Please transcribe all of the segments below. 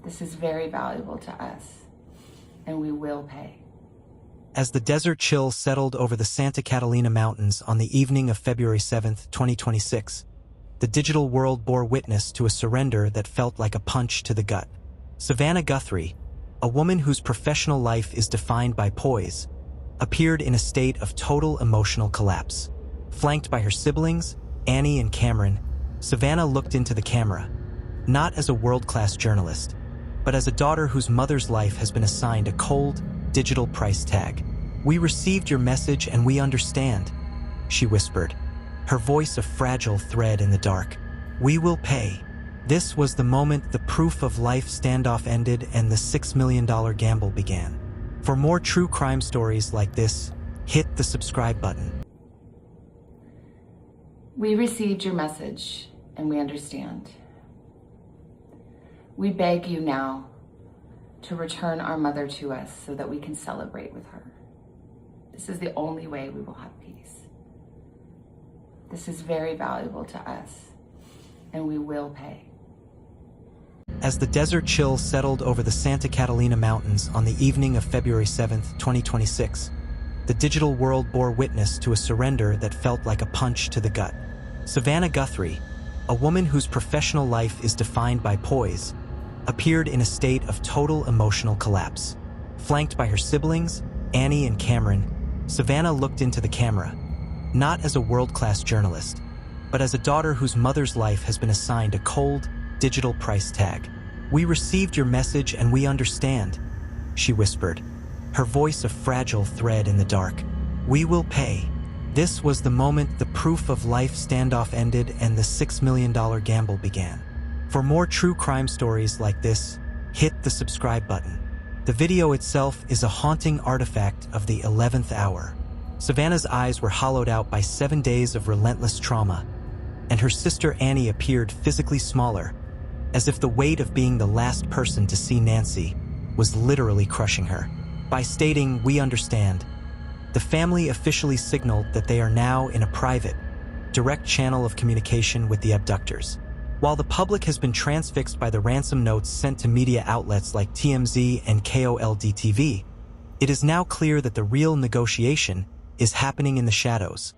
This is very valuable to us, and we will pay. As the desert chill settled over the Santa Catalina Mountains on the evening of February 7, 2026, the digital world bore witness to a surrender that felt like a punch to the gut. Savannah Guthrie, a woman whose professional life is defined by poise, appeared in a state of total emotional collapse. Flanked by her siblings, Annie and Cameron, Savannah looked into the camera, not as a world-class journalist, but as a daughter whose mother's life has been assigned a cold, digital price tag. "We received your message and we understand," she whispered, her voice a fragile thread in the dark. "We will pay." This was the moment the proof of life standoff ended and the $6 million gamble began. For more true crime stories like this, hit the subscribe button. We received your message, and we understand. We beg you now to return our mother to us so that we can celebrate with her. This is the only way we will have peace. This is very valuable to us, and we will pay. As the desert chill settled over the Santa Catalina Mountains on the evening of February 7, 2026, the digital world bore witness to a surrender that felt like a punch to the gut. Savannah Guthrie, a woman whose professional life is defined by poise, appeared in a state of total emotional collapse. Flanked by her siblings, Annie and Cameron, Savannah looked into the camera, not as a world-class journalist, but as a daughter whose mother's life has been assigned a cold, digital price tag. "We received your message and we understand," she whispered, her voice a fragile thread in the dark. "We will pay." This was the moment the proof of life standoff ended and the $6 million gamble began. For more true crime stories like this, hit the subscribe button. The video itself is a haunting artifact of the 11th hour. Savannah's eyes were hollowed out by 7 days of relentless trauma, and her sister Annie appeared physically smaller, as if the weight of being the last person to see Nancy was literally crushing her. By stating, "We understand," the family officially signaled that they are now in a private, direct channel of communication with the abductors. While the public has been transfixed by the ransom notes sent to media outlets like TMZ and KOLD-TV, it is now clear that the real negotiation is happening in the shadows,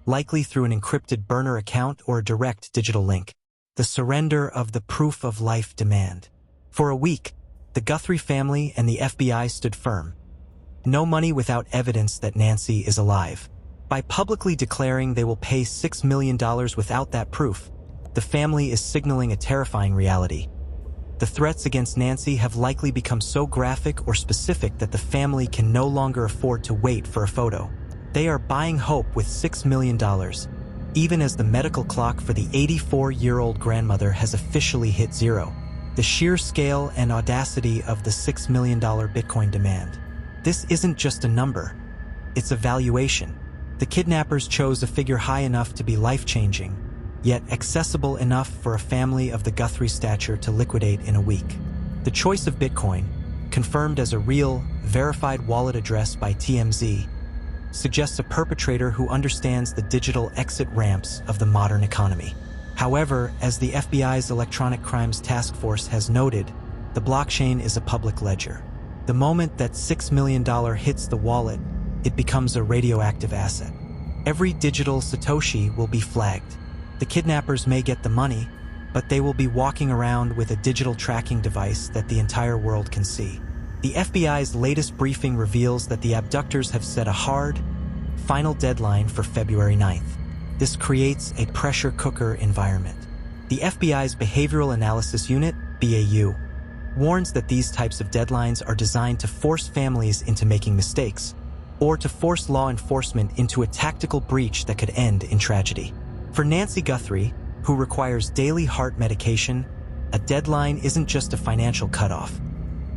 likely through an encrypted burner account or a direct digital link. The surrender of the proof of life demand. For a week, the Guthrie family and the FBI stood firm. No money without evidence that Nancy is alive. By publicly declaring they will pay $6 million without that proof, the family is signaling a terrifying reality. The threats against Nancy have likely become so graphic or specific that the family can no longer afford to wait for a photo. They are buying hope with $6 million, even as the medical clock for the 84-year-old grandmother has officially hit zero. The sheer scale and audacity of the $6 million Bitcoin demand. This isn't just a number, it's a valuation. The kidnappers chose a figure high enough to be life-changing, yet accessible enough for a family of the Guthrie stature to liquidate in a week. The choice of Bitcoin, confirmed as a real, verified wallet address by TMZ, suggests a perpetrator who understands the digital exit ramps of the modern economy. However, as the FBI's Electronic Crimes Task Force has noted, the blockchain is a public ledger. The moment that $6 million hits the wallet, it becomes a radioactive asset. Every digital Satoshi will be flagged. The kidnappers may get the money, but they will be walking around with a digital tracking device that the entire world can see. The FBI's latest briefing reveals that the abductors have set a hard, final deadline for February 9th. This creates a pressure cooker environment. The FBI's Behavioral Analysis Unit, BAU, warns that these types of deadlines are designed to force families into making mistakes, or to force law enforcement into a tactical breach that could end in tragedy. For Nancy Guthrie, who requires daily heart medication, a deadline isn't just a financial cutoff.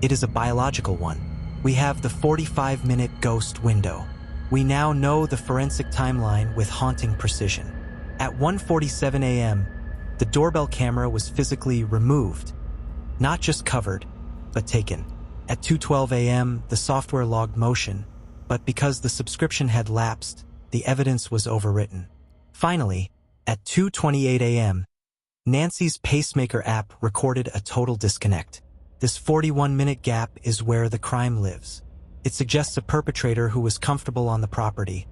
It is a biological one. We have the 45-minute ghost window. We now know the forensic timeline with haunting precision. At 1:47 a.m., the doorbell camera was physically removed, not just covered, but taken. At 2:12 a.m., the software logged motion, but because the subscription had lapsed, the evidence was overwritten. Finally, at 2:28 a.m., Nancy's pacemaker app recorded a total disconnect. This 41-minute gap is where the crime lives. It suggests a perpetrator who was comfortable on the property,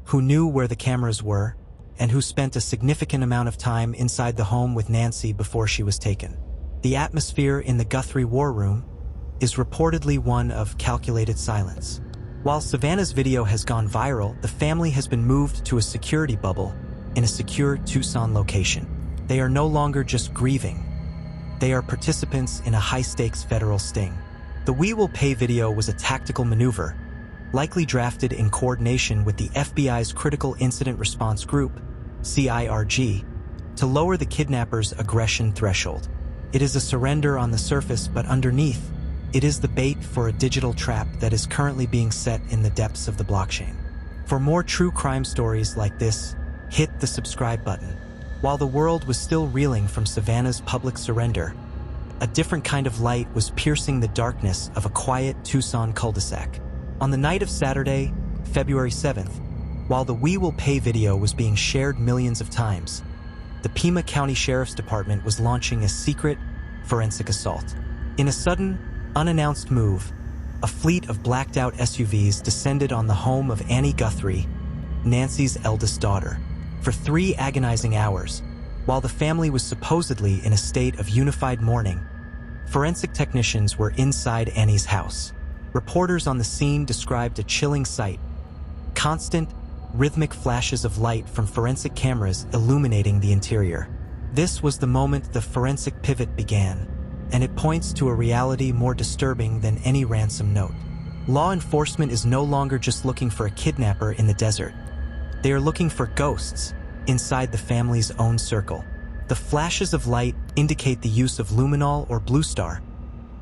who knew where the cameras were, and who spent a significant amount of time inside the home with Nancy before she was taken. The atmosphere in the Guthrie war room is reportedly one of calculated silence. While Savannah's video has gone viral, the family has been moved to a security bubble in a secure Tucson location. They are no longer just grieving. They are participants in a high-stakes federal sting. The We Will Pay video was a tactical maneuver, likely drafted in coordination with the FBI's Critical Incident Response Group, CIRG, to lower the kidnapper's aggression threshold. It is a surrender on the surface, but underneath, it is the bait for a digital trap that is currently being set in the depths of the blockchain. For more true crime stories like this, hit the subscribe button. While the world was still reeling from Savannah's public surrender, a different kind of light was piercing the darkness of a quiet Tucson cul-de-sac. On the night of Saturday, February 7th, while the We Will Pay video was being shared millions of times, the Pima County Sheriff's Department was launching a secret forensic assault. In a sudden, unannounced move, a fleet of blacked-out SUVs descended on the home of Annie Guthrie, Nancy's eldest daughter. For 3 agonizing hours, while the family was supposedly in a state of unified mourning, forensic technicians were inside Annie's house. Reporters on the scene described a chilling sight: constant, rhythmic flashes of light from forensic cameras illuminating the interior. This was the moment the forensic pivot began, and it points to a reality more disturbing than any ransom note. Law enforcement is no longer just looking for a kidnapper in the desert. They are looking for ghosts inside the family's own circle. The flashes of light indicate the use of luminol or blue star,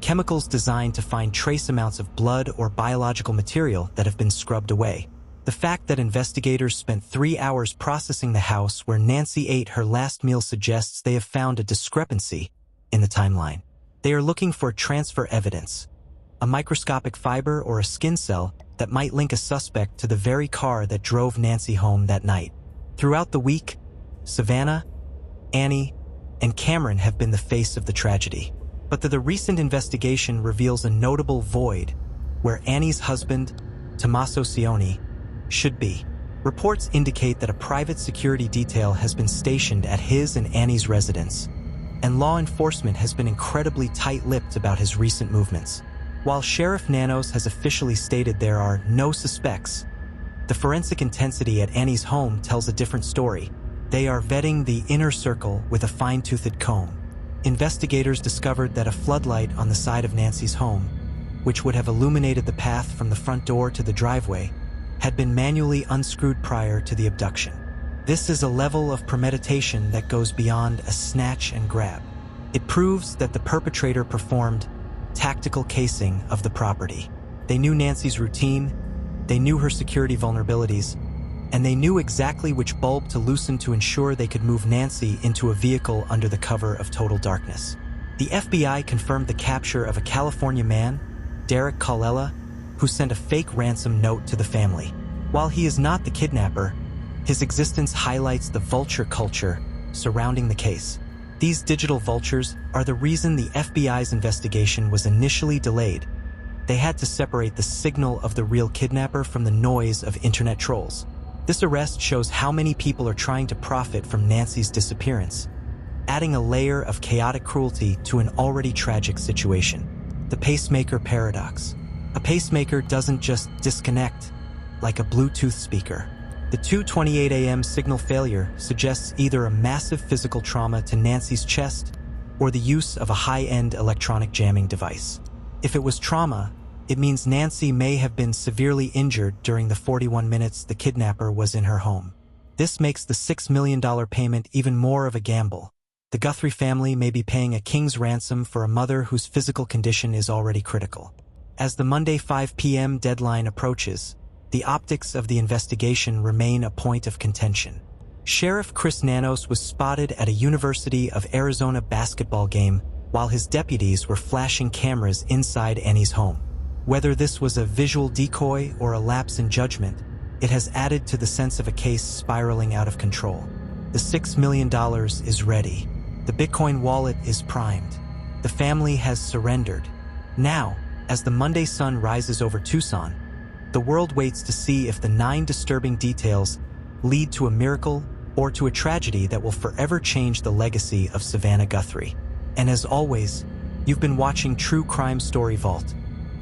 chemicals designed to find trace amounts of blood or biological material that have been scrubbed away. The fact that investigators spent 3 hours processing the house where Nancy ate her last meal suggests they have found a discrepancy in the timeline. They are looking for transfer evidence, a microscopic fiber or a skin cell that might link a suspect to the very car that drove Nancy home that night. Throughout the week, Savannah, Annie, and Cameron have been the face of the tragedy. But the recent investigation reveals a notable void where Annie's husband, Tommaso Cioni, should be. Reports indicate that a private security detail has been stationed at his and Annie's residence, and law enforcement has been incredibly tight-lipped about his recent movements. While Sheriff Nanos has officially stated there are no suspects, the forensic intensity at Annie's home tells a different story. They are vetting the inner circle with a fine-toothed comb. Investigators discovered that a floodlight on the side of Nancy's home, which would have illuminated the path from the front door to the driveway, had been manually unscrewed prior to the abduction. This is a level of premeditation that goes beyond a snatch and grab. It proves that the perpetrator performed tactical casing of the property. They knew Nancy's routine, they knew her security vulnerabilities, and they knew exactly which bulb to loosen to ensure they could move Nancy into a vehicle under the cover of total darkness. The FBI confirmed the capture of a California man, Derek Colella, who sent a fake ransom note to the family. While he is not the kidnapper, his existence highlights the vulture culture surrounding the case. These digital vultures are the reason the FBI's investigation was initially delayed. They had to separate the signal of the real kidnapper from the noise of internet trolls. This arrest shows how many people are trying to profit from Nancy's disappearance, adding a layer of chaotic cruelty to an already tragic situation. The pacemaker paradox. A pacemaker doesn't just disconnect like a Bluetooth speaker. The 2:28 a.m. signal failure suggests either a massive physical trauma to Nancy's chest or the use of a high-end electronic jamming device. If it was trauma, it means Nancy may have been severely injured during the 41 minutes the kidnapper was in her home. This makes the $6 million payment even more of a gamble. The Guthrie family may be paying a king's ransom for a mother whose physical condition is already critical. As the Monday 5 p.m. deadline approaches, the optics of the investigation remain a point of contention. Sheriff Chris Nanos was spotted at a University of Arizona basketball game while his deputies were flashing cameras inside Annie's home. Whether this was a visual decoy or a lapse in judgment, it has added to the sense of a case spiraling out of control. The $6 million is ready. The Bitcoin wallet is primed. The family has surrendered. Now, as the Monday sun rises over Tucson, the world waits to see if the 9 disturbing details lead to a miracle or to a tragedy that will forever change the legacy of Savannah Guthrie. And as always, you've been watching True Crime Story Vault,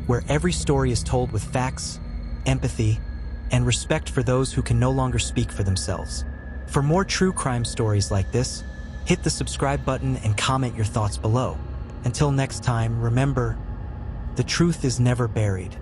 where every story is told with facts, empathy, and respect for those who can no longer speak for themselves. For more true crime stories like this, hit the subscribe button and comment your thoughts below. Until next time, remember, the truth is never buried.